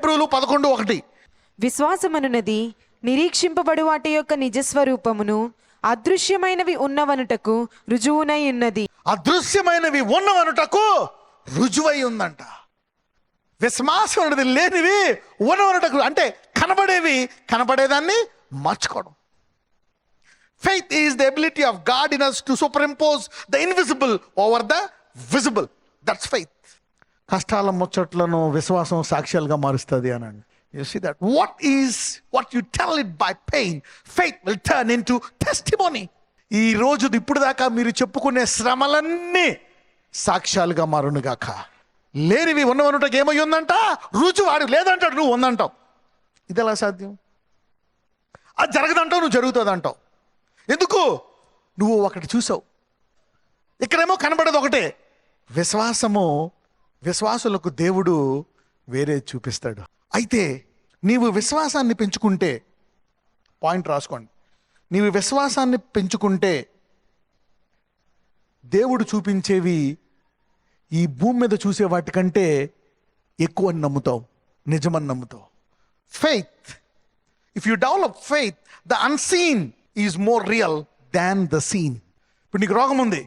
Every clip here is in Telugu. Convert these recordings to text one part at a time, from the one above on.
హెబ్రీలు 11:1. విశ్వాసమనున్నది నిరీక్షింపబడు వాటి యొక్క నిజస్వరూపమును, అదృశ్యమైనవి ఉన్నవనుటకు రుజువునై ఉన్నది. అదృశ్యమైనవి ఉన్నవనుటకు రుజువై ఉందంట. విశ్వాసం అనేది లేనివి ఉన్నవనుటకు, అంటే కనబడేవి కనబడేదాన్ని మార్చుకోవడం. Faith is the ability of God in us to superimpose the invisible over the visible. That's faith. కష్టాల ముచ్చట్లను విశ్వాసం సాక్ష్యాలుగా మారుస్తుంది అనండి. You see that? What you tell it by pain, faith will turn into testimony. ఈ రోజు ఇప్పుడు దాకా మీరు చెప్పుకునే శ్రమలన్నీ సాక్ష్యాలుగా మారునుగాక. లేనివి ఉన్నవనుటకు ఏమై ఉందంట? రుజువు. వాడు లేదంటాడు, నువ్వు ఉందంటావు. ఇది ఎలా సాధ్యం? అది జరగదంటావు, నువ్వు జరుగుతుంది అంటావు. ఎందుకు? నువ్వు ఒకటి చూసావు, ఇక్కడేమో కనబడదు ఒకటే. విశ్వాసులకు దేవుడు వేరే చూపిస్తాడు. అయితే నీవు విశ్వాసాన్ని పెంచుకుంటే, పాయింట్ రాసుకోండి, నీవు విశ్వాసాన్ని పెంచుకుంటే దేవుడు చూపించేవి ఈ భూమి మీద చూసే వాటికంటే ఎక్కువ నమ్ముతావు, నిజమని నమ్ముతావు. Faith, if you develop faith, the unseen is more real than the seen. ఇప్పుడు నీకు రోగం ఉంది,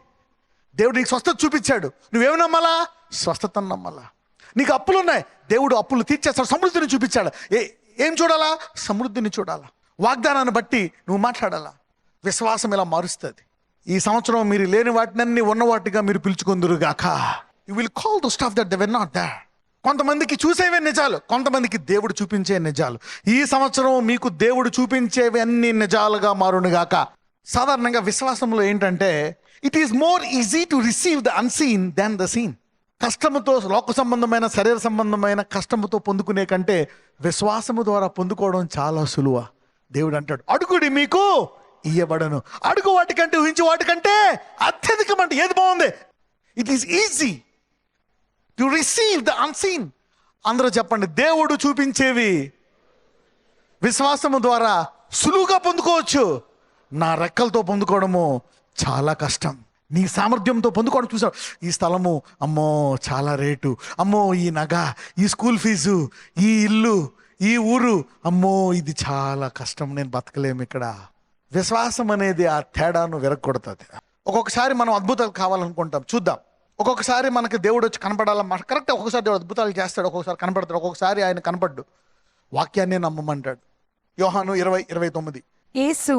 దేవుడు నీకు స్వస్థత చూపించాడు, నువ్వేమి నమ్మాలా? స్వస్థతను నమ్మాలా. నీకు అప్పులు ఉన్నాయి, దేవుడు అప్పులు తీర్చేస్తాడు, సమృద్ధిని చూపించాడు. ఏం చూడాలా? సమృద్ధిని చూడాలా. వాగ్దానాన్ని బట్టి నువ్వు మాట్లాడాలా. విశ్వాసం ఇలా మారుస్తుంది. ఈ సంవత్సరం మీరు లేని వాటినన్నీ ఉన్న వాటిగా మీరు పిలుచుకుందురుగాక. You will call the stuff that they were not there. కొంతమందికి చూసేవే నిజాలు, కొంతమందికి దేవుడు చూపించే నిజాలు. ఈ సంవత్సరం మీకు దేవుడు చూపించేవి అన్ని నిజాలుగా మారునుగాక. సాధారణంగా విశ్వాసంలో ఏంటంటే, it is more easy to receive the unseen than the seen. కష్టముతో, లోక సంబంధమైన శరీర సంబంధమైన కష్టముతో పొందుకునే కంటే విశ్వాసము ద్వారా పొందుకోవడం చాలా సులువ. దేవుడు అంటాడు, అడుగుడి మీకు ఇయ్యబడను. అడుగు వాటికంటే, ఊహించి వాటికంటే అత్యధికం. అంటే ఏది బాగుంది? It is easy to receive the unseen. అందరూ చెప్పండి, దేవుడు చూపించేవి విశ్వాసము ద్వారా సులువుగా పొందుకోవచ్చు. నా రెక్కలతో పొందుకోవడము చాలా కష్టం. నీ సామర్థ్యంతో పొందుకోవడం చూసావు. ఈ స్థలము, అమ్మో చాలా రేటు, అమ్మో ఈ నగ, ఈ స్కూల్ ఫీజు, ఈ ఇల్లు, ఈ ఊరు, అమ్మో ఇది చాలా కష్టం, నేను బతకలేము ఇక్కడ. విశ్వాసం అనేది ఆ తేడాను విరగొడుతుంది. ఒక్కొక్కసారి మనం అద్భుతాలు కావాలనుకుంటాం, చూద్దాం. ఒక్కొక్కసారి మనకి దేవుడు వచ్చి కనపడాలన్నమాట. కరెక్ట్, ఒక్కొక్కసారి దేవుడు అద్భుతాలు చేస్తాడు, ఒక్కొక్కసారి కనపడతాడు, ఒక్కొక్కసారి ఆయన కనపడ్డు. వాక్యాన్ని నమ్మమంటాడు. యోహాను 20:29. యేసు,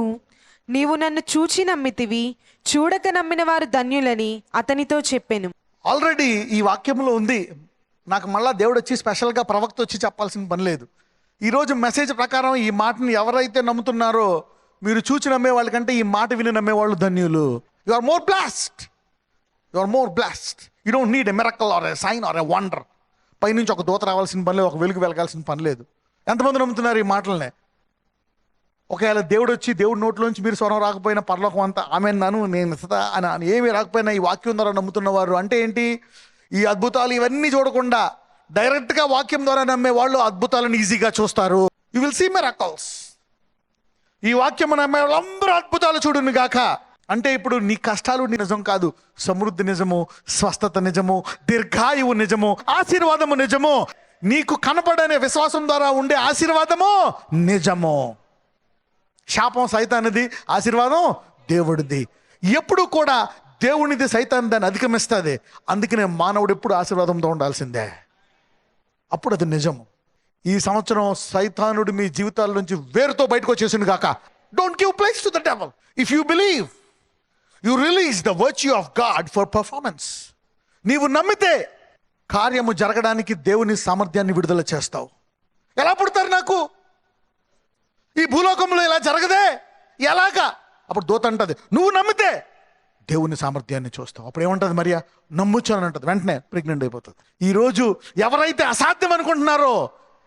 నీవు నన్ను చూచి నమ్మితివి, చూడక నమ్మిన వారు ధన్యులని అతనితో చెప్పెను. ఆల్రెడీ ఈ వాక్యంలో ఉంది. నాకు మళ్ళా దేవుడు వచ్చి స్పెషల్గా ప్రవక్త వచ్చి చెప్పాల్సిన పని లేదు. ఈరోజు మెసేజ్ ప్రకారం ఈ మాటని ఎవరైతే నమ్ముతున్నారో, మీరు చూచి నమ్మే వాళ్ళకంటే ఈ మాట విని నమ్మేవాళ్ళు ధన్యులు. You are more blessed. You are more blessed. You don't need a miracle or a sign or a wonder. పైనుంచి ఒక దూత రావాల్సిన పని లేదు, ఒక వెలుగు వెలగాల్సిన పని లేదు. ఎంతమంది నమ్ముతున్నారు ఈ మాటలనే? ఒకవేళ దేవుడు వచ్చి దేవుడి నోట్లోంచి మీరు స్వరం రాకపోయినా పరలోకం అంతా ఆమె నేను ఇస్తా అని ఏమీ రాకపోయినా ఈ వాక్యం ద్వారా నమ్ముతున్నవారు అంటే ఏంటి? ఈ అద్భుతాలు ఇవన్నీ చూడకుండా డైరెక్ట్గా వాక్యం ద్వారా నమ్మే వాళ్ళు అద్భుతాలను ఈజీగా చూస్తారు. You will see miracles. ఈ వాక్యం నమ్మే వాళ్ళందరూ అద్భుతాలు చూడును గాక. అంటే ఇప్పుడు నీ కష్టాలు నిజం కాదు, సమృద్ధి నిజము, స్వస్థత నిజము, దీర్ఘాయువు నిజము, ఆశీర్వాదము నిజము. నీకు కనపడనే విశ్వాసం ద్వారా ఉండే ఆశీర్వాదము నిజము. శాపం సైతానిది, ఆశీర్వాదం దేవుడిది. ఎప్పుడు కూడా దేవునిది సైతాన్ దాన్ని అధిగమిస్తుంది. అందుకనే మానవుడు ఎప్పుడు ఆశీర్వాదంతో ఉండాల్సిందే, అప్పుడు అది నిజము. ఈ సంవత్సరం సైతానుడు మీ జీవితాల నుంచి వేరుతో బయటకు వచ్చేసింది కాక. Don't give place to the devil. If you believe, you release the virtue of God for performance. నీవు నమ్మితే కార్యము జరగడానికి దేవుని సామర్థ్యాన్ని విడుదల చేస్తావు. ఎలా పుడతారు? నాకు ఈ భూలోకంలో ఇలా జరగదే, ఎలాగా? అప్పుడు దూత అంటది, నువ్వు నమ్మితే దేవుని సామర్థ్యాన్ని చూస్తావు. అప్పుడు ఏమంటుంది మరియా? నమ్ముచ్చు అని అంటది, వెంటనే ప్రెగ్నెంట్ అయిపోతుంది. ఈరోజు ఎవరైతే అసాధ్యం అనుకుంటున్నారో,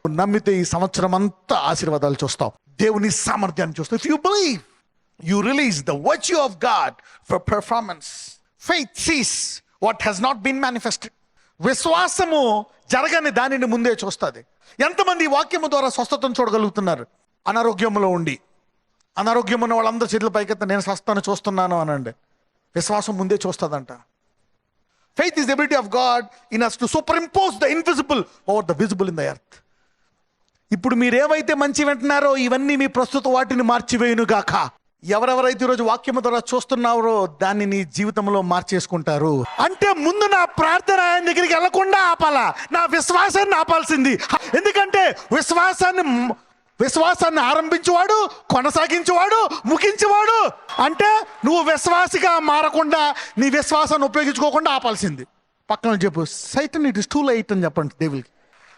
నమ్మితే ఈ సంవత్సరం అంతా ఆశీర్వాదాలు చూస్తావు, దేవుని సామర్థ్యాన్ని చూస్తావు. If you believe, you release the virtue of God for performance. Faith sees what has not been manifested. విశ్వాసము జరగని దానిని ముందే చూస్తుంది. ఎంతమంది ఈ వాక్యము ద్వారా స్వస్థతను చూడగలుగుతున్నారు? అనారోగ్యంలో ఉండి, అనారోగ్యం ఉన్న వాళ్ళందరూ చేతుల పైకెత్త, నేను స్వస్థతను చూస్తున్నాను అనండి. విశ్వాసం ముందే చూస్తుందంట. Faith is the ability of God in us to superimpose the invisible over the visible in the earth. ఇప్పుడు మీరేమైతే మంచి వింటున్నారో ఇవన్నీ మీ ప్రస్తుత వాటిని మార్చివేయును గాక. ఎవరెవరైతే ఈరోజు వాక్యము ద్వారా చూస్తున్నారో దాన్ని నీ జీవితంలో మార్చేసుకుంటారు. అంటే ముందు నా ప్రార్థన ఆయన దగ్గరికి వెళ్లకుండా ఆపాలా, నా విశ్వాసాన్ని ఆపాల్సింది. ఎందుకంటే విశ్వాసాన్ని ఆరంభించేవాడు, కొనసాగించేవాడు, ముగించేవాడు. అంటే నువ్వు విశ్వాసిగా మారకుండా నీ విశ్వాసాన్ని ఉపయోగించుకోకుండా ఆపాల్సింది. పక్కన చెప్పు, సైటన్ ఇట్ ఇస్ టూ లైట్ అని చెప్పండి దేవుడికి.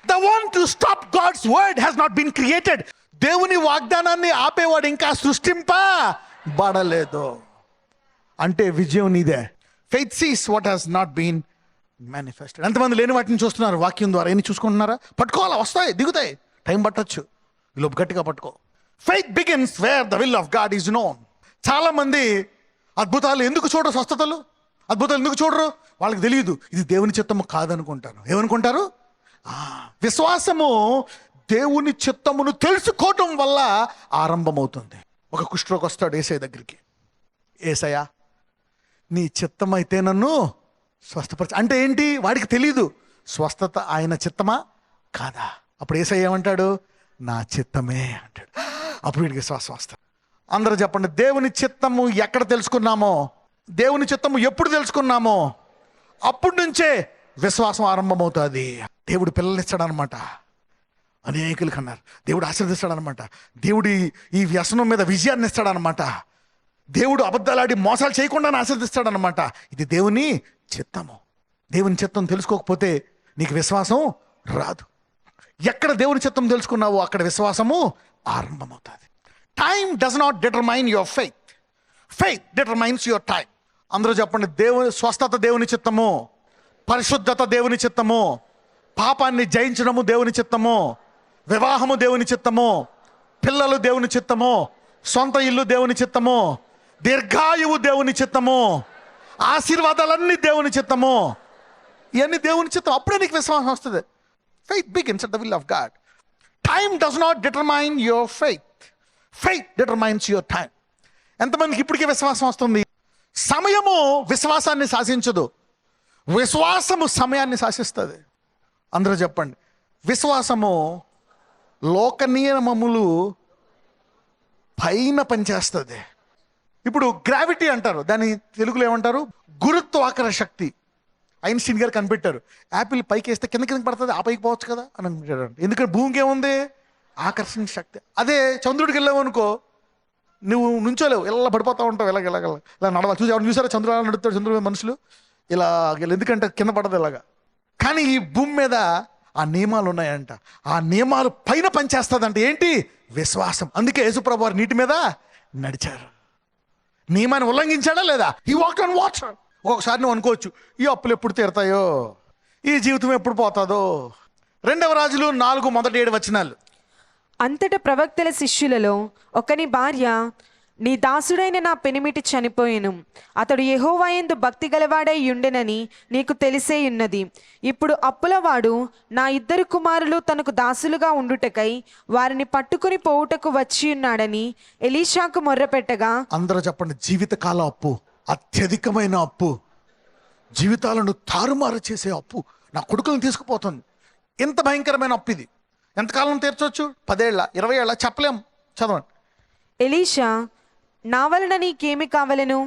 The one to stop God's word has not been created. దేవుని వాగ్దానాన్ని ఆపేవాడు ఇంకా సృష్టింపబడలేదు. అంటే విజయం నీదే. Faith sees what has not been manifested. ఎంతమంది లేని వాటిని చూస్తున్నారు వాక్యం ద్వారా? ఎన్ని చూసుకుంటున్నారా? పట్టుకోవాలా, వస్తాయి, దిగుతాయి, టైం పట్టొచ్చు, ఈలోపు గట్టిగా పట్టుకో. Faith begins where the will of God is known. చాలా మంది అద్భుతాలు ఎందుకు చూడరు? స్వస్థతలు, అద్భుతాలు ఎందుకు చూడరు? వాళ్ళకి తెలియదు ఇది దేవుని చిత్తము కాదనుకుంటారు. ఏమనుకుంటారు? విశ్వాసము దేవుని చిత్తమును తెలుసుకోవటం వల్ల ఆరంభమవుతుంది. ఒక కుష్ఠరోగి వస్తాడు యేసయ్య దగ్గరికి. యేసయ్య నీ చిత్తం అయితే నన్ను స్వస్థపరచ. అంటే ఏంటి? వాడికి తెలియదు స్వస్థత ఆయన చిత్తమా కాదా. అప్పుడు యేసయ్య ఏమంటాడు? నా చిత్తమే అంటాడు. అప్పుడు వీడికి శ్వాసం వస్తుంది. అందరూ చెప్పండి, దేవుని చిత్తము ఎక్కడ తెలుసుకున్నామో, దేవుని చిత్తము ఎప్పుడు తెలుసుకున్నామో అప్పటి నుంచే విశ్వాసం ఆరంభమవుతుంది. దేవుడు పిల్లలు ఇస్తాడనమాట. అనేకులు కన్నారు. దేవుడు ఆశీర్దిస్తాడనమాట. దేవుడు ఈ వ్యసనం మీద విజయాన్ని ఇస్తాడనమాట. దేవుడు అబద్ధాలాడి మోసాలు చేయకుండా ఆశీర్దిస్తాడనమాట. ఇది దేవుని చిత్తము. దేవుని చిత్తం తెలుసుకోకపోతే నీకు విశ్వాసం రాదు. ఎక్కడ దేవుని చిత్తం తెలుసుకున్నావో అక్కడ విశ్వాసము ఆరంభమవుతుంది. Time does not determine your faith, faith determines your time. అందరూ చెప్పండి, దేవుని స్వస్థత దేవుని చిత్తము, పరిశుద్ధత దేవుని చిత్తము, పాపాన్ని జయించడము దేవుని చిత్తము, వివాహము దేవుని చిత్తము, పిల్లలు దేవుని చిత్తము, సొంత ఇల్లు దేవుని చిత్తము, దీర్ఘాయువు దేవుని చిత్తము, ఆశీర్వాదాలన్నీ దేవుని చిత్తము. ఇవన్నీ దేవుని చిత్తం. అప్పుడే నీకు విశ్వాసం వస్తుంది. Faith begins at the will of God. Time does not determine your faith, faith determines your time. ఎంతమందికి ఇప్పటికే విశ్వాసం వస్తుంది? సమయము విశ్వాసాన్ని శాసించదు, విశ్వాసము సమయాన్ని శాసిస్తుంది. అందరూ చెప్పండి, విశ్వాసము లోక నియమములు పైన పనిచేస్తుంది. ఇప్పుడు గ్రావిటీ అంటారు, దాన్ని తెలుగులో ఏమంటారు? గురుత్వాకర్షణ శక్తి. ఐన్స్టీన్ గారు కనిపెట్టారు. యాపిల్ పైకి వేస్తే కిందకి పడుతుంది, ఆ పైకి పోవచ్చు కదా అని అనుకుంటారు. ఎందుకంటే భూమికి ఏముంది? ఆకర్షణ శక్తి. అదే చంద్రుడికి వెళ్ళావు అనుకో, నువ్వు నుంచోలేవు, ఇలా పడిపోతూ ఉంటావు, ఇలా నడవాలి. చూసారా చంద్రుడు నడుస్తాడు? చంద్రుడు మనుషులు ఇలా, ఎందుకంటే కింద పడదు ఇలాగా. కానీ ఈ భూమి మీద ఆ నియమాలు ఉన్నాయంట. ఆ నియమాలు పైన పనిచేస్తుందంటే ఏంటి? విశ్వాసం. అందుకే యేసుప్రభు వారు నీటి మీద నడిచారు. నియమాన్ని ఉల్లంఘించాడా లేదా? He walked on water. ఒక్కొక్కసారి నువ్వు అనుకోవచ్చు, ఈ అప్పులు ఎప్పుడు తీరుతాయో, ఈ జీవితం ఎప్పుడు పోతుందో. 2వ రాజులు 4:1-7 అంతటా ప్రవక్తల శిష్యులలో ఒకని భార్య, నీ దాసుడైన నా పెనిమిటి చనిపోయెను, అతడు యెహోవా యందు భక్తి గలవాడై ఉండెనని నీకు తెలిసే ఉన్నది. ఇప్పుడు అప్పులవాడు నా 2 కుమారులు తనకు దాసులుగా ఉండుటకై వారిని పట్టుకుని పోవుటకు వచ్చి ఉన్నాడని ఎలీషాకు మొర్రపెట్టగా. అందరూ చెప్పండి, జీవితకాల అప్పు, అత్యధికమైన అప్పు, జీవితాలను తారుమారు చేసే అప్పు నా కొడుకులను తీసుకుపోతుంది. ఎంత భయంకరమైన అప్పు ఇది! ఎంతకాలం తీర్చవచ్చు? 10 ఏళ్ళ, 20 ఏళ్ళ, చెప్పలేం. చదవండి. ఎలీషా, నా వలన నీకేమి కావలెను?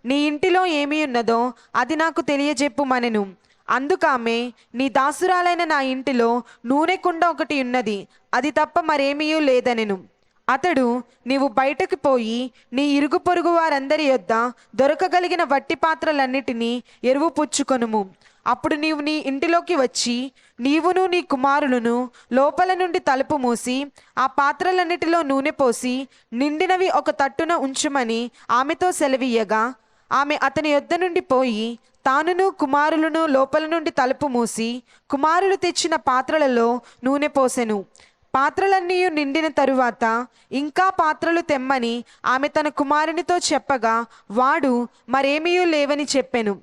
నీ ఇంటిలో ఏమి ఉన్నదో అది నాకు తెలియజెప్పుమనెను. అందుకామె, నీ దాసురాలైన నా ఇంటిలో నూనె కుండ ఒకటి ఉన్నది, అది తప్ప మరేమీ లేదనెను. అతడు, నీవు బయటకు పోయి నీ ఇరుగు పొరుగు వారందరి యొద్ద దొరకగలిగిన వట్టి పాత్రలన్నిటినీ ఎరువు పుచ్చుకొనుము. అప్పుడు నీవు నీ ఇంటిలోకి వచ్చి నీవును నీ కుమారులను లోపల నుండి తలుపు మూసి ఆ పాత్రలన్నిటిలో నూనె పోసి నిండినవి ఒక తట్టున ఉంచుమని ఆమెతో సెలవీయగా, ఆమె అతని యొద్ద నుండి పోయి తానును కుమారులను లోపల నుండి తలుపు మూసి కుమారులు తెచ్చిన పాత్రలలో నూనె పోసెను. పాత్రలన్నీ నిండిన తరువాత ఇంకా పాత్రలు తెమ్మని ఆమె తన కుమారునితో చెప్పగా వాడు మరేమీ లేవని చెప్పెను.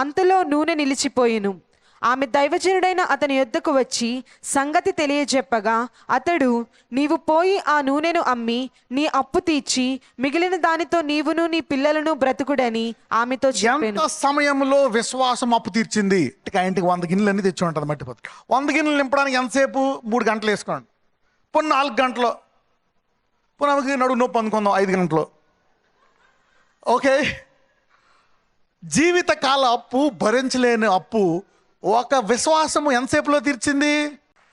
అంతలో నూనె నిలిచిపోయెను. ఆమె దైవజనుడైన అతని యొద్దకు వచ్చి సంగతి తెలియజెప్పగా అతడు, నీవు పోయి ఆ నూనెను అమ్మి నీ అప్పు తీర్చి మిగిలిన దానితో నీవును నీ పిల్లలను బ్రతుకుడని ఆమెతో చెప్పెను. ఎంత సమయంలో విశ్వాసం అప్పు తీర్చింది? ఇంటికి 100 గిన్నెలు అన్ని తెచ్చి ఉంటుంది మట్టిపోతుంది. 100 గిన్నెలు నింపడానికి ఎంతసేపు? 3 గంటలు వేసుకోండి. పోనీ 4 గంటలు, పోనీ ఆమెకి నడుము నొప్పి అనుకుందాం 5 గంటలు. ఓకే, జీవితకాల అప్పు, భరించలేని అప్పు ఒక విశ్వాసము ఎంతసేపులో తీర్చింది?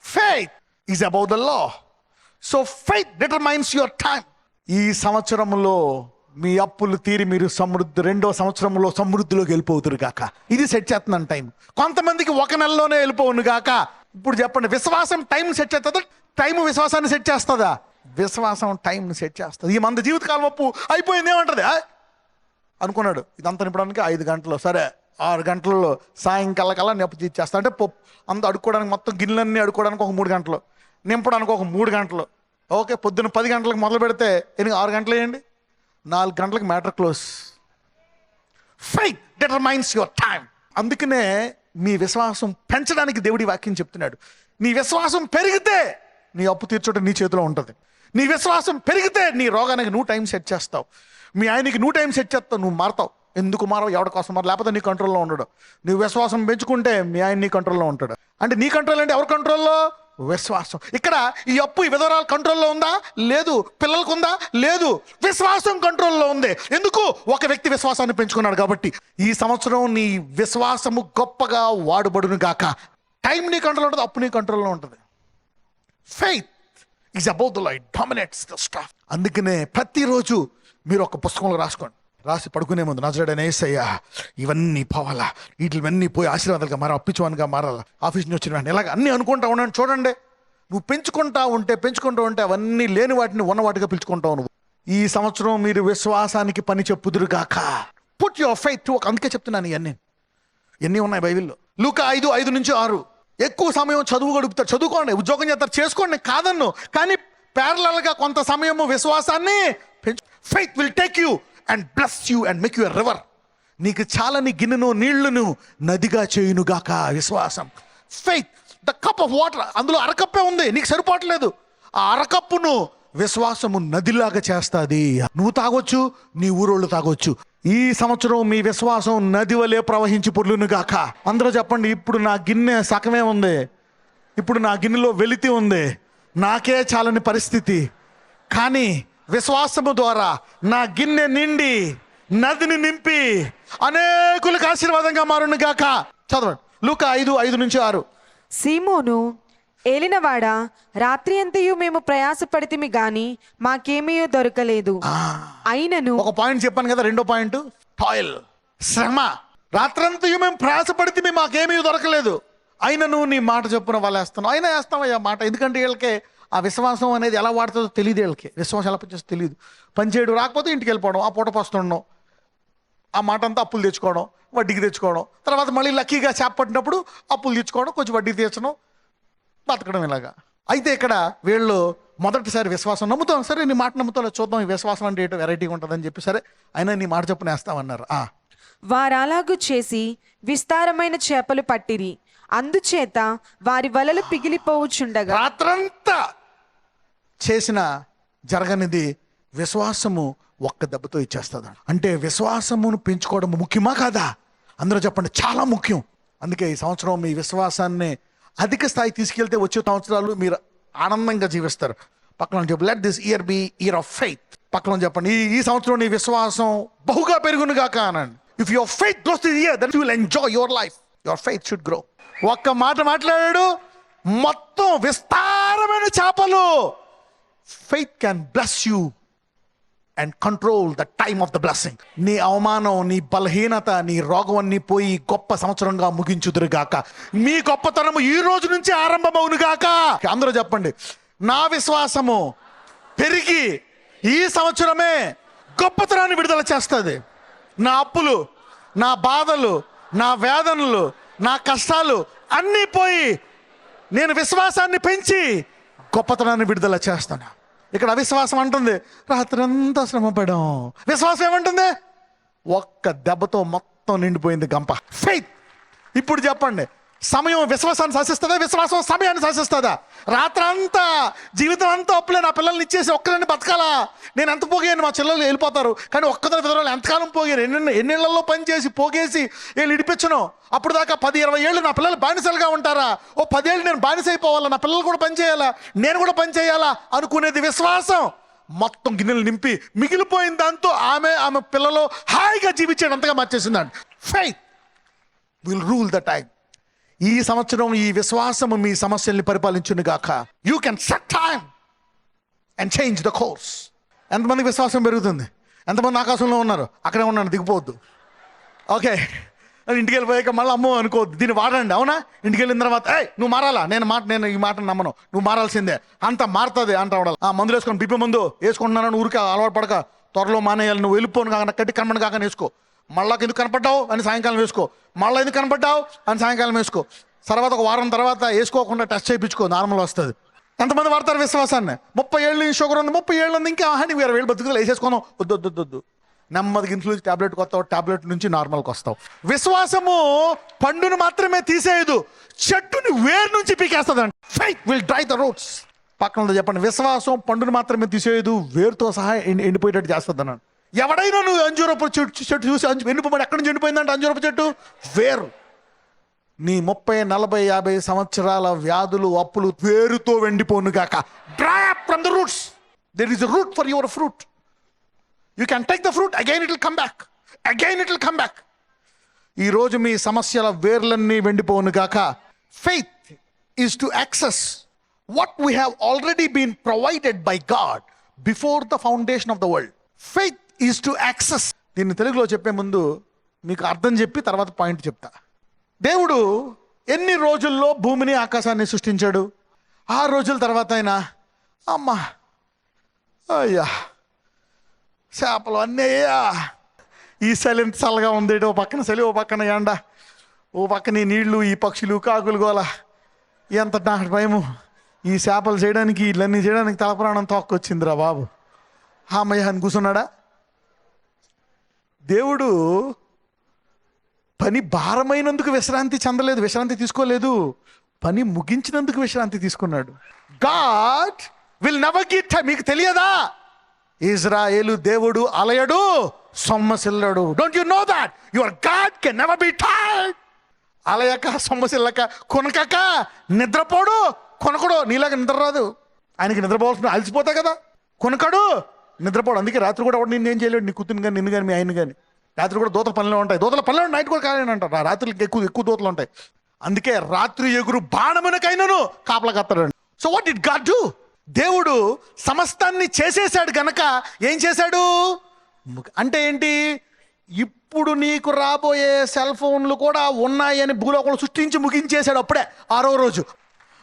Faith is about the law. So faith determines your time. ఈ సంవత్సరంలో మీ అప్పులు తీరి మీరు రెండో సంవత్సరంలో సమృద్ధిలోకి వెళ్ళిపోతురు గాక. ఇది సెట్ చేస్తున్నాను టైం. కొంతమందికి 1 నెలలోనే వెళ్ళిపోవును గాక. ఇప్పుడు చెప్పండి, విశ్వాసం టైం సెట్ చేస్తుందా? టైం విశ్వాసాన్ని సెట్ చేస్తుందా? విశ్వాసం టైంని సెట్ చేస్తుంది. ఈ మంది జీవితకాలం అప్పు అయిపోయింది ఏమంటది అనుకున్నాడు. ఇదంతా నింపడానికి 5 గంటలు, సరే 6 గంటలలో సాయంకాలం నేను అప్పు తీర్చేస్తా అంటే అంత అడుక్కోవడానికి, మొత్తం గిన్నెలన్నీ అడుక్కోవడానికి ఒక 3 గంటలు, నింపడానికి ఒక 3 గంటలు. ఓకే, పొద్దున్న 10 గంటలకు మొదలు పెడితే 6 గంటలు వేయండి, 4 గంటలకు matter close. Faith determines your time. అందుకనే మీ విశ్వాసం పెంచడానికి దేవుడి వాక్యం చెప్తున్నాడు. నీ విశ్వాసం పెరిగితే నీ అప్పు తీర్చడం నీ చేతిలో ఉంటుంది. నీ విశ్వాసం పెరిగితే నీ రోగానికి నువ్వు టైం సెట్ చేస్తావు. మీ ఆయనకి నువ్వు టైం సెట్ చేస్తావు, నువ్వు మారతావు. ఎందుకు మారవు? ఎవరి కోసం మారు? లేకపోతే నీ కంట్రోల్లో ఉండడు. నువ్వు విశ్వాసం పెంచుకుంటే మీ ఆయన నీ కంట్రోల్లో ఉంటాడు. అంటే నీ కంట్రోల్ అంటే ఎవరి కంట్రోల్లో? విశ్వాసం. ఇక్కడ ఈ అప్పు ఈ విధవరాల కంట్రోల్లో ఉందా? లేదు. పిల్లలకు ఉందా? లేదు. విశ్వాసం కంట్రోల్లో ఉంది. ఎందుకు? ఒక వ్యక్తి విశ్వాసాన్ని పెంచుకున్నాడు కాబట్టి. ఈ సంవత్సరం నీ విశ్వాసము గొప్పగా వాడుబడును గాక. టైం నీ కంట్రోల్లో ఉంటుంది, అప్పు నీ కంట్రోల్లో ఉంటుంది. Faith is about the light, dominates the staff. అందుకనే ప్రతిరోజు మీరు ఒక పుస్తకంలో రాసి పడుకునే ముందు, నజరేయుడైన యేసయ్యా ఇవన్నీ పోవాలా, వీటివన్నీ పోయి ఆశీర్వాదాలుగా మారా, అప్పించువానిగా మారాలా, ఆఫీస్ నుంచి వచ్చిన వెంటనే ఇలాగ అన్నీ అనుకుంటా ఉన్నాను. చూడండి, నువ్వు పెంచుకుంటా ఉంటే అవన్నీ లేని వాటిని ఉన్న వాటిగా పిలుచుకుంటావు నువ్వు. ఈ సంవత్సరం మీరు విశ్వాసానికి పని చెప్పుదురుగాక. Put your faith to work. అందుకే చెప్తున్నాను ఎన్ని ఉన్నాయి బైబిల్లో. లూకా 5:5-6. ఎక్కువ సమయం చదువు గడుపుతారు, చదువుకోండి, ఉద్యోగం చేస్తారు, చేసుకోండి, కాదన్ను. కానీ ప్యారలల్గా కొంత సమయము విశ్వాసాన్ని పెంచు. Faith will take you and bless you and make you a river. నీకు చాలని గిన్నెను నీళ్లను నదిగా చేయునుగాక విశ్వాసం. Faith the cup of water. అందులో అరకప్పే ఉంది, నీకు సరిపోవట్లేదు. ఆ అరకప్పును విశ్వాసము నదిలాగా చేస్తుంది. నువ్వు తాగొచ్చు, నీ ఊరోళ్ళు తాగొచ్చు. ఈ సంవత్సరం మీ విశ్వాసం నది వలె ప్రవహించి పొర్లునుగాక. అందరూ చెప్పండి, ఇప్పుడు నా గిన్నె సగమే ఉంది, ఇప్పుడు నా గిన్నెలో వెలితి ఉంది, నాకే చాలని పరిస్థితి. కానీ విశ్వాసము ద్వారా నా గిన్నె నిండి నదిని నింపి అనేకులకు ఆశీర్వాదంగా మారునుగాక. చదవండి, లూకా 5:5-6. సీమోను, ఏలినవాడా, రాత్రి అంతయు మేము ప్రయాసపడితిమి గాని మాకేమీ దొరకలేదు. అయినను ఒక పాయింట్ చెప్పాను కదా, రెండో పాయింట్ టాయిల్, శ్రమ. రాత్రంతయు మేము ప్రయాసపడితే మాకేమీ దొరకలేదు, అయినను నీ మాట చొప్పున వాళ్ళేస్తున్నావు. అయినా వేస్తామయ్యా మాట. ఎందుకంటే వీళ్ళకి ఆ విశ్వాసం అనేది ఎలా వాడుతుందో తెలియదు. వీళ్ళకి విశ్వాసం ఎలా పనిచేస్తుందో తెలియదు. పనిచేయడం రాకపోతే ఇంటికి వెళ్ళిపోవడం, ఆ పూట పోస్తుండడం, ఆ మాట అంతా అప్పులు తెచ్చుకోవడం, వడ్డీకి తెచ్చుకోవడం, తర్వాత మళ్ళీ లక్కీగా చేప పట్టినప్పుడు అప్పులు తెచ్చుకోవడం, కొంచెం వడ్డీ తీర్చడం, బతకడం ఇలాగా. అయితే ఇక్కడ వీళ్ళు మొదటిసారి విశ్వాసం నమ్ముతాం, సరే నీ మాట నమ్ముతాలో చూద్దాం, ఈ విశ్వాసం అంటే ఏంటో వెరైటీగా ఉంటుందని చెప్పి, సరే అయినా నీ మాట చొప్పున వేస్తామన్నారు. వారలాగు చేసి విస్తారమైన చేపలు పట్టిరి, అందుచేత వారి వలలు పిగిలిపోవుచుండగా. రాత్రంతా చేసిన జరగనిది విశ్వాసము ఒక్క దెబ్బతో ఇచ్చేస్తుంది. అంటే విశ్వాసమును పెంచుకోవడం ముఖ్యమా కాదా? అందరూ చెప్పండి, చాలా ముఖ్యం. అందుకే ఈ సంవత్సరం మీ విశ్వాసాన్ని అధిక స్థాయి తీసుకెళ్తే వచ్చే సంవత్సరాలు మీరు ఆనందంగా జీవిస్తారు. పక్కన చెప్పు, let this year be year of faith. పక్కన చెప్పండి, ఈ సంవత్సరం నీ విశ్వాసం బహుగా పెరుగునుగాక అనండి. If your faith grows this year, then you will enjoy your life. Your faith should grow. ఒక్క మాట మాట్లాడాడు, మొత్తం విస్తారమైన చేపలు. Faith can bless you and control the time of the blessing. నీ అవమానం, నీ బలహీనత, నీ రోగం అన్నీ పోయి గొప్ప సంవత్సరంగా ముగించుదురుగాక. మీ గొప్పతనము ఈ రోజు నుంచి ఆరంభమవునుగాక. అందరూ చెప్పండి, నా విశ్వాసము పెరిగి ఈ సంవత్సరమే గొప్పతనాన్ని విడుదల చేస్తుంది. నా అప్పులు, నా బాధలు, నా వేదనలు, నా కష్టాలు అన్నీ పోయి నేను విశ్వాసాన్ని పెంచి గొప్పతనాన్ని విడుదల చేస్తాను. ఇక్కడ అవిశ్వాసం అంటుంది రాత్రంతా శ్రమపడం. విశ్వాసం ఏమంటుంది? ఒక్క దెబ్బతో మొత్తం నిండిపోయింది గంప. ఫెయిత్. ఇప్పుడు చెప్పండి, సమయం విశ్వాసాన్ని శాసిస్తుందా, విశ్వాసం సమయాన్ని శాసిస్తుందా? రాత్రంతా జీవితం అంతా అప్పులే, నా పిల్లల్ని ఇచ్చేసి ఒక్కదాన్ని బతకాలా, నేను ఎంత పోగాను, మా చెల్లెలు వెళ్ళిపోతారు, కానీ ఒక్కదాని విధులు ఎంతకాలం పోగాను, ఎన్నేళ్లలో పనిచేసి పోగేసి వీళ్ళు ఇడిపించను, అప్పుడు దాకా 10-20 ఏళ్ళు నా పిల్లలు బానిసలుగా ఉంటారా, ఓ 10 ఏళ్ళు నేను బానిస అయిపోవాలా, నా పిల్లలు కూడా పని చేయాలా, నేను కూడా పని చేయాలా అనుకునేది విశ్వాసం. మొత్తం గిన్నెలు నింపి మిగిలిపోయిన దాంతో ఆమె పిల్లలు హాయిగా జీవించేటంతగా మార్చేసిందండి. Faith will rule the time. ఈ సంవత్సరం ఈ విశ్వాసము మీ సమస్యల్ని పరిపాలించును గాక. You can set time and change the course. ఎంతమందికి విశ్వాసం పెరుగుతుంది? ఎంతమంది ఆకాశంలో ఉన్నారు? అక్కడే ఉన్నాను, దిగిపోవద్దు. ఓకే, ఇంటికి వెళ్ళిపోయాక మళ్ళీ అమ్మో అనుకోవద్దు, దీన్ని వాడండి. అవునా? ఇంటికి వెళ్ళిన తర్వాత నువ్వు మారాలా, నేను ఈ మాటను నమ్మను, నువ్వు మారాల్సిందే, అంత మారుతుంది అంట. మందులు వేసుకొని బీపీ మందు వేసుకుంటున్నాను ఊరికే అలవాటు పడక, త్వరలో మానేయాలి, నువ్వు వెళ్ళిపోను కాక కట్టి కనబడి కాక వేసుకో, మళ్ళా ఎందుకు కనపడ్డావు అని సాయంకాలం వేసుకో, మళ్ళీ ఎందుకు కనపడ్డావు అని సాయంకాలం వేసుకో, తర్వాత ఒక వారం తర్వాత వేసుకోకుండా టెస్ట్ చేయించుకో, నార్మల్ వస్తుంది. ఎంతమంది వాడతారు విశ్వాసాన్ని? 30 ఏళ్ళు షుగర్ ఉంది, 30 ఏళ్ళు ఉంది, ఇంకా నువ్వు 20 ఏళ్ళు బతుకులు వేసేసుకోను, వద్దు. నెమ్మదిగా ఇన్ఫ్లూయెన్స్ టాబ్లెట్కి వస్తావు, టాబ్లెట్ నుంచి నార్మల్కి వస్తావు. విశ్వాసము పండును మాత్రమే తీసేయదు, చెట్టుని వేరు నుంచి పీకేస్తుంది అంట. Faith will dry the roots. పక్కన చెప్పండి, విశ్వాసం పండును మాత్రమే తీసేయదు, వేరుతో సహా ఎండిపోయేటట్టు చేస్తుంది అన్నాను. ఎవడైనా నువ్వు అంజూరపు చెట్టు చూసి ఎండిపోయి ఎక్కడి నుంచి ఎండిపోయిందంటే అంజూరపు చెట్టు వేరు. నీ 30, 40, 50 సంవత్సరాల వ్యాధులు అప్పులు వేరుతో వెండిపోను గాక. Dry up from the roots. There is a root for your fruit. You can take the fruit, again it will come back, again it will come back. ఈరోజు మీ సమస్యల వేర్లన్నీ వెండిపోను గాక. Faith is to access what we have already been provided by God before the foundation of the world. Faith is to access. దీన్ని తెలుగులో చెప్పే ముందు మీకు అర్థం చెప్పి తర్వాత పాయింట్ చెప్తా. దేవుడు ఎన్ని రోజుల్లో భూమిని ఆకాశాన్ని సృష్టించాడు? 6 రోజుల తర్వాత ఆయన అయ్యా చేపలు అన్నయ్యా, ఈ చలి ఎంత చల్లగా ఉంది, ఓ పక్కన చలి, ఓ పక్కన ఎండ, ఓ పక్కన ఈ నీళ్లు, ఈ పక్షులు, కాకులు గోల, ఎంత నాకు భయము, ఈ చేపలు చేయడానికి ఇళ్ళన్నీ చేయడానికి తలపురాణం తోక్కొచ్చిందిరా బాబు, అమ్మయ్య అని కూర్చున్నాడా? దేవుడు పని భారమైనందుకు విశ్రాంతి చెందలేదు, విశ్రాంతి తీసుకోలేదు, పని ముగించినందుకు విశ్రాంతి తీసుకున్నాడు. God will never give time. మీకు తెలియదా? ఇజ్రాయేలు దేవుడు అలయడు, సొమ్మసిల్లడు. Don't you know that your God can never be tired. అలయక, సొమ్మసిల్లక, కొనకక, నిద్రపోడు, కొనకడు. నీలాగా నిద్ర రాదు ఆయనకి, నిద్రపోవాల్సిన అలసిపోతా కదా, కొనకడు, నిద్రపోడు. అందుకే రాత్రి కూడా ఎవడు నిన్ను ఏం చేయలేడు, నీ కూతురు కానీ నిన్ను కానీ మీ ఆయన కానీ. రాత్రి కూడా దోతల పనులు ఉంటాయి, దోతల పనులు నైట్ కూడా కాలేని అంటారు, రాత్రికి ఎక్కువ దోతలు ఉంటాయి. అందుకే రాత్రి ఎగురు బాణమునకైనను కాపలా కత్తాడు. So what did God do? దేవుడు సమస్తాన్ని చేసేసాడు గనక ఏం చేశాడు అంటే ఏంటి? ఇప్పుడు నీకు రాబోయే సెల్ ఫోన్లు కూడా ఉన్నాయని భూలోకంలో సృష్టించి ముగించేశాడు అప్పుడే 6వ రోజు.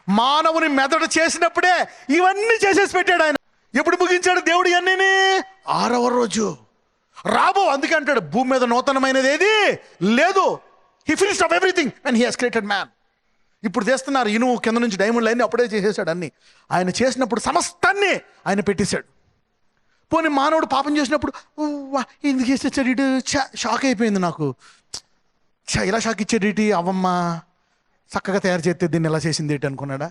మానవుని మెదడు చేసినప్పుడే ఇవన్నీ చేసేసి పెట్టాడు ఆయన. ఎప్పుడు ముగించాడు దేవుడు ఇవన్నీ? 6వ రోజు. అందుకే అంటాడు భూమి మీద నూతనమైనది ఏది లేదు. He finished of everything and he has created man. ఇప్పుడు చేస్తున్నారు ఇనుము కింద నుంచి డైమండ్లు అన్నీ అప్పుడే చేసేసాడు అన్ని. ఆయన చేసినప్పుడు సమస్తాన్ని ఆయన పెట్టేశాడు. పోనీ మానవుడు పాపం చేసినప్పుడు ఎందుకు చేసేసాడు ఇటు షాక్ అయిపోయింది నాకు, ఇలా షాక్ ఇచ్చాడు ఇటు, అవ్వమ్మ చక్కగా తయారు చేస్తే దీన్ని ఎలా చేసింది ఏంటి అనుకున్నాడా?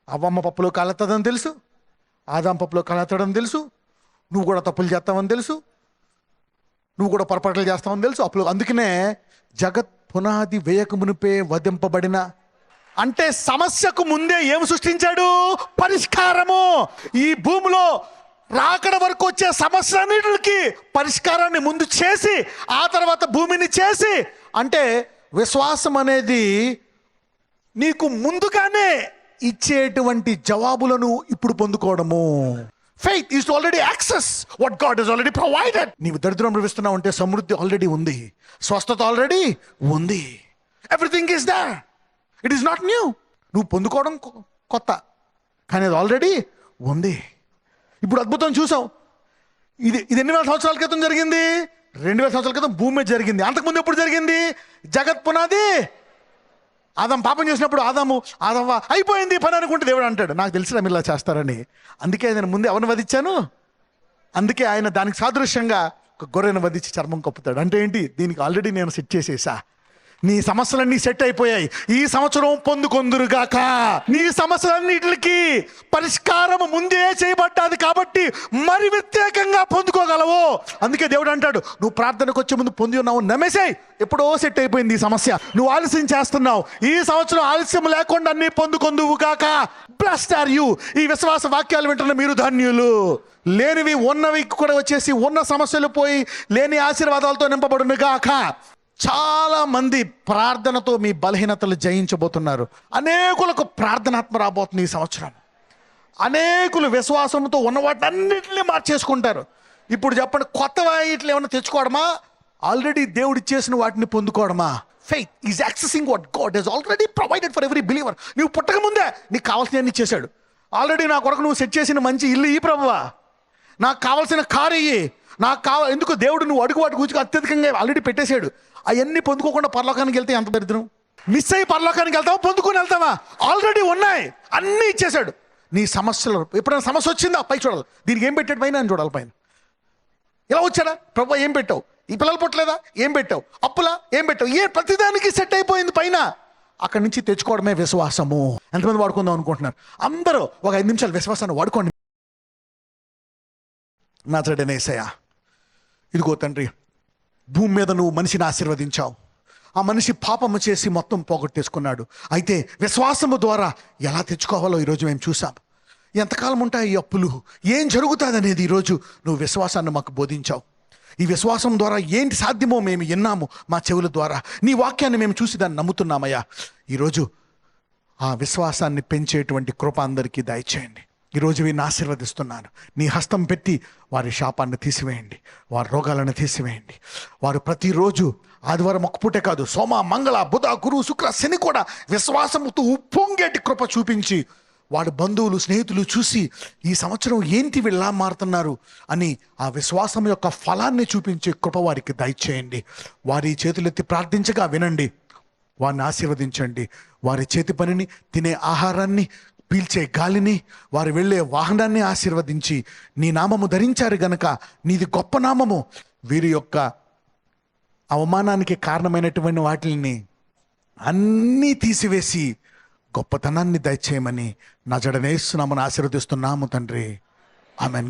అవ్వమ్మ పప్పులో కాలెత్తదని తెలుసు, ఆదాం పప్పులో కాలెత్తడం తెలుసు, నువ్వు కూడా తప్పులు చేస్తావని తెలుసు, నువ్వు కూడా పొరపాట్లు చేస్తావని తెలుసు అప్పుడు. అందుకనే జగత్ పునాది వేయక మునిపే వధింపబడిన అంటే సమస్యకు ముందే ఏం సృష్టించాడు? పరిష్కారము. ఈ భూమిలో రాకడ వరకు వచ్చే సమస్యలన్నిటికి పరిష్కారాన్ని ముందు చేసి ఆ తర్వాత భూమిని చేసి, అంటే విశ్వాసం అనేది నీకు ముందుగానే ఇచ్చేటువంటి జవాబులను ఇప్పుడు పొందుకోవడము. Faith is to already access what God has already provided. నీవు దరిద్రం అనుభవిస్తున్నావు అంటే సమృద్ధి ఆల్రెడీ ఉంది, స్వస్థత ఆల్రెడీ ఉంది, everything is there. It is not new. నువ్వు పొందుకోవడం కొత్త, కానీ అది ఆల్రెడీ ఉంది. ఇప్పుడు అద్భుతం చూసావు. ఇది ఎన్ని వేల సంవత్సరాల క్రితం జరిగింది? 2000 సంవత్సరాల క్రితం భూమి మీద జరిగింది. అంతకుముందు ఎప్పుడు జరిగింది? జగత్ పునాది ఆదాం పాపం చేసినప్పుడు ఆదాము అయిపోయింది పని అనుకుంటే దేవుడు అంటాడు నాకు తెలిసిన మీరు ఇలా చేస్తారని. అందుకే నేను ముందే ఎవరిని వధించాను, అందుకే ఆయన దానికి సాదృశ్యంగా ఒక గొర్రెను వధించి చర్మం కప్పుతాడు. అంటే ఏంటి? దీనికి ఆల్రెడీ నేను సెట్ చేసేసా, నీ సమస్యలన్నీ సెట్ అయిపోయాయి. ఈ సంవత్సరం పొందుకొందురుగాక. నీ సమస్యలన్నిటికి పరిష్కారం ముందే చేయబడ్డాది కాబట్టి మరి వ్యతిరేకంగా పొందుకోగలవు. అందుకే దేవుడు అంటాడు, నువ్వు ప్రార్థనకు వచ్చే ముందు పొంది ఉన్నావు, నమ్మేసాయి, ఎప్పుడో సెట్ అయిపోయింది ఈ సమస్య. నువ్వు ఆలస్యం చేస్తున్నావు, ఈ సంవత్సరం ఆలస్యం లేకుండా అన్ని పొందుకొందువుగాక. Blessed are you. ఈ విశ్వాస వాక్యాలు వింటున్న మీరు ధన్యులు. లేనివి ఉన్నవి కూడా వచ్చేసి, ఉన్న సమస్యలు పోయి లేని ఆశీర్వాదాలతో నింపబడును గాక. చాలా మంది ప్రార్థనతో మీ బలహీనతలు జయించబోతున్నారు. అనేకులకు ప్రార్థనాత్మ రాబోతుంది ఈ సంవత్సరం. అనేకులు విశ్వాసంతో ఉన్న వాటిని అన్నింటినీ మార్చేసుకుంటారు. ఇప్పుడు చెప్పండి, కొత్త వాటిని ఏమైనా తెచ్చుకోవడమా, ఆల్రెడీ దేవుడు చేసిన వాటిని పొందుకోవడమా? Faith is accessing what God has already provided for every believer. నువ్వు పుట్టక ముందే నీకు కావాల్సినవన్నీ చేశాడు. ఆల్రెడీ నా కొరకు నువ్వు సెట్ చేసిన మంచి ఇల్లు ఈ ప్రభువా, నాకు కావాల్సిన కారు ఇయ్యి, ఎందుకు దేవుడు నువ్వు అడుగు వాటి గురించి అత్యధికంగా ఆల్రెడీ పెట్టేశాడు. అవన్నీ పొందుకోకుండా పరలోకానికి వెళ్తే ఎంత దరిద్రం. మిస్ అయ్యి పరలోకానికి వెళ్తావా, పొందుకొని వెళ్తావా? ఆల్రెడీ ఉన్నాయి, అన్నీ ఇచ్చేశాడు. నీ సమస్యలు ఎప్పుడైనా సమస్య వచ్చిందా పై చూడాలి, దీనికి ఏం పెట్టాడు పైన అని చూడాలి. పైన ఇలా వచ్చాడా ప్రభు, ఏం పెట్టావు? ఈ పిల్లలు పుట్టలేదా, ఏం పెట్టావు? అప్పులా, ఏం పెట్టావు? ప్రతిదానికి సెట్ అయిపోయింది పైన. అక్కడి నుంచి తెచ్చుకోవడమే విశ్వాసము. ఎంతమంది వాడుకుందాం అనుకుంటున్నారు? అందరూ ఒక 5 నిమిషాలు విశ్వాసాన్ని వాడుకోండి. నజరేయుడైన యేసయ్యా, ఇదిగో తండ్రి, భూమి మీద నువ్వు మనిషిని ఆశీర్వదించావు. ఆ మనిషి పాపము చేసి మొత్తం పోగొట్టేసుకున్నాడు. అయితే విశ్వాసము ద్వారా ఎలా తెచ్చుకోవాలో ఈరోజు మేము చూసాం. ఎంతకాలం ఉంటాయి ఈ అప్పులు, ఏం జరుగుతుంది అనేది ఈరోజు నువ్వు విశ్వాసాన్ని మాకు బోధించావు. ఈ విశ్వాసం ద్వారా ఏంటి సాధ్యమో మేము విన్నాము మా చెవుల ద్వారా. నీ వాక్యాన్ని మేము చూసి దాన్ని నమ్ముతున్నామయ్యా. ఈరోజు ఆ విశ్వాసాన్ని పెంచేటువంటి కృప అందరికీ దయచేయండి. ఈరోజు వీరిని ఆశీర్వదిస్తున్నాను. నీ హస్తం పెట్టి వారి శాపాన్ని తీసివేయండి, వారి రోగాలను తీసివేయండి. వారు ప్రతిరోజు ఆదివారం ఒక్కపూటే కాదు, సోమ, మంగళ, బుధ, గురు, శుక్ర, శని కూడా విశ్వాసముతో ఉప్పొంగేటి కృప చూపించి వాడి బంధువులు, స్నేహితులు చూసి ఈ సంవత్సరం ఏంటి వీళ్ళలా మారుతున్నారు అని ఆ విశ్వాసం యొక్క ఫలాన్ని చూపించే కృప వారికి దయచేయండి. వారి చేతులెత్తి ప్రార్థించగా వినండి, వారిని ఆశీర్వదించండి. వారి చేతి పనిని, తినే ఆహారాన్ని, పీల్చే గాలిని, వారు వెళ్ళే వాహనాన్ని ఆశీర్వదించి, నీ నామము ధరించారు గనక నీది గొప్ప నామము. వీరి యొక్క అవమానానికి కారణమైనటువంటి వాటిని అన్నీ తీసివేసి గొప్పతనాన్ని దయచేయమని నజరేయుడైన యేసు నామమున ఆశీర్వదిస్తున్నాము తండ్రి. ఆమేన్.